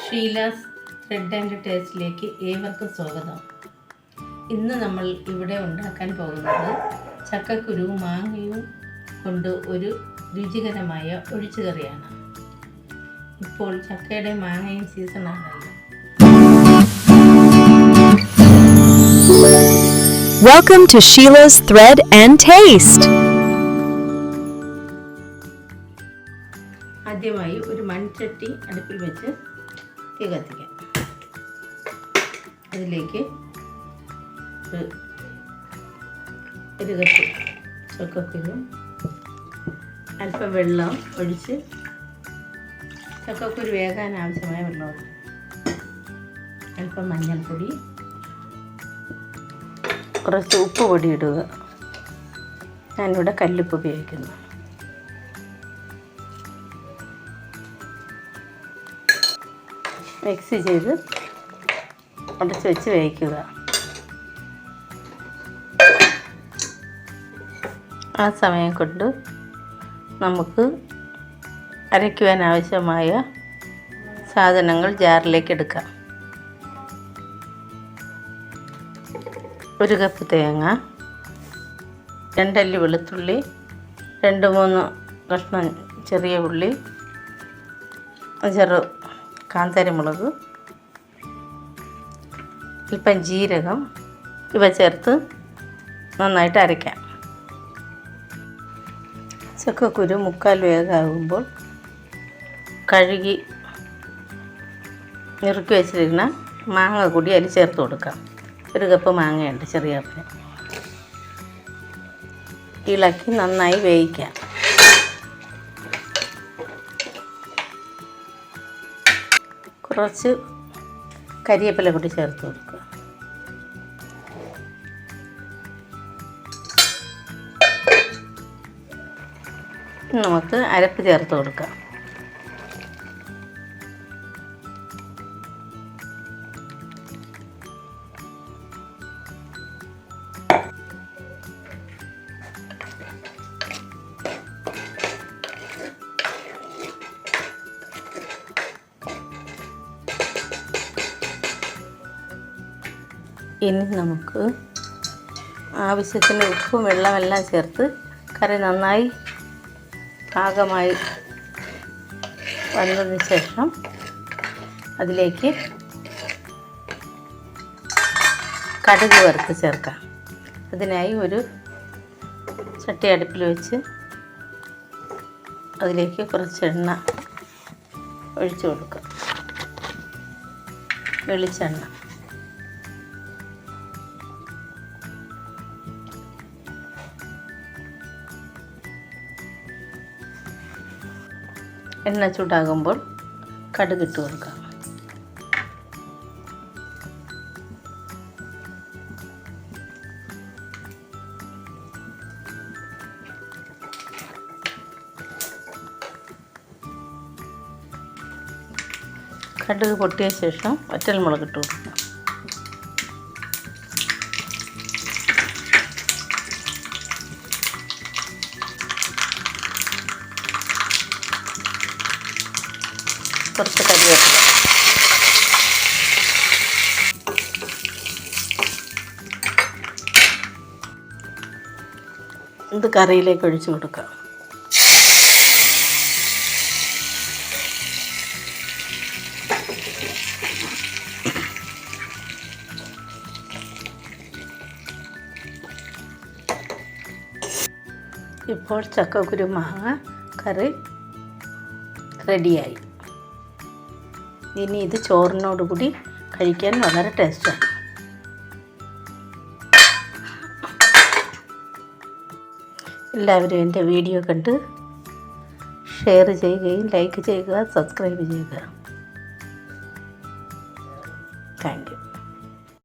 Sheela's thread and ടേസ്റ്റിലേക്ക് ഏവർക്കും സ്വാഗതം. ഇന്ന് നമ്മൾ ഇവിടെ ഉണ്ടാക്കാൻ പോകുന്നത് ചക്കക്കുരുവും മാങ്ങയും കൊണ്ട് ഒരു രുചികരമായ ഒഴിച്ചുകറിയാണ്. ഇപ്പോൾ ചക്കയുടെ മാങ്ങയും സീസണാണല്ലോ. Welcome to Sheila's Thread and Taste. ആദ്യമായി ഒരു മൺചട്ടി അടുപ്പിൽ വെച്ച് തീ കത്തിക്കാം. അതിലേക്ക് ഒരു കപ്പ് ചക്കക്കുരു, അല്പം വെള്ളം ഒഴിച്ച് ചക്കക്കുരു വേകാൻ ആവശ്യമായ വെള്ളം ഒഴിച്ച് അല്പം മഞ്ഞൾപ്പൊടി, കുറച്ച് ഉപ്പ് പൊടി ഇടുക. ഞാനിവിടെ കല്ലുപ്പ് ഉപയോഗിക്കുന്നു. മിക്സ് ചെയ്ത് അടച്ച് വെച്ച് വേവിക്കുക. ആ സമയം കൊണ്ട് നമുക്ക് അരയ്ക്കുവാൻ ആവശ്യമായ സാധനങ്ങൾ ജാറിലേക്ക് എടുക്കാം. 1 കപ്പ് തേങ്ങ, 2 അല്ലി വെളുത്തുള്ളി, 2-3 കഷ്ണം ചെറിയ ഉള്ളി, ചെറു കാന്താരിമുളക്, അല്പം ജീരകം, ഇവ ചേർത്ത് നന്നായിട്ട് അരയ്ക്കാം. ചക്കക്കുരു 3/4 വേഗമാകുമ്പോൾ കഴുകി ഞുറുക്കി വെച്ചിരിക്കുന്ന മാങ്ങ കൂടി അതിൽ ചേർത്ത് കൊടുക്കാം. 1 കപ്പ് മാങ്ങയുണ്ട്, ചെറിയ കപ്പിന്. ഇളക്കി നന്നായി വേവിക്കാം. കുറച്ച് കരിവേപ്പില കൂടി ചേർത്ത് കൊടുക്കുക. നമുക്ക് അരപ്പ് ചേർത്ത് കൊടുക്കാം. ഇനി നമുക്ക് ആവശ്യത്തിന് ഉപ്പും വെള്ളമെല്ലാം ചേർത്ത് കറി നന്നായി പാകമായി വന്നതിന് ശേഷം അതിലേക്ക് കടുക് വറുത്ത് ചേർക്കാം. അതിനായി ഒരു ചട്ടി അടുപ്പിൽ വെച്ച് അതിലേക്ക് കുറച്ച് എണ്ണ ഒഴിച്ചു കൊടുക്കാം. വെളിച്ചെണ്ണ. എണ്ണ ചൂടാകുമ്പോൾ കടുക് ഇട്ട് കൊടുക്കാം. കടുക് പൊട്ടിയ ശേഷം വറ്റൽമുളക് ഇട്ട് കൊടുക്കാം. കുറച്ച് കരിവേപ്പില. ഇത് കറിയിലേക്ക് ഒഴിച്ചു കൊടുക്കാം. ഇപ്പോൾ ചക്കക്കുരു മാങ്ങ കറി റെഡിയായി. ഇനി ഇത് ചോറിനോടുകൂടി കഴിക്കാൻ വളരെ ടേസ്റ്റാണ്. എല്ലാവരും എൻ്റെ വീഡിയോ കണ്ട് ഷെയർ ചെയ്യുകയും ലൈക്ക് ചെയ്യുക, സബ്സ്ക്രൈബ് ചെയ്യുക. Thank you.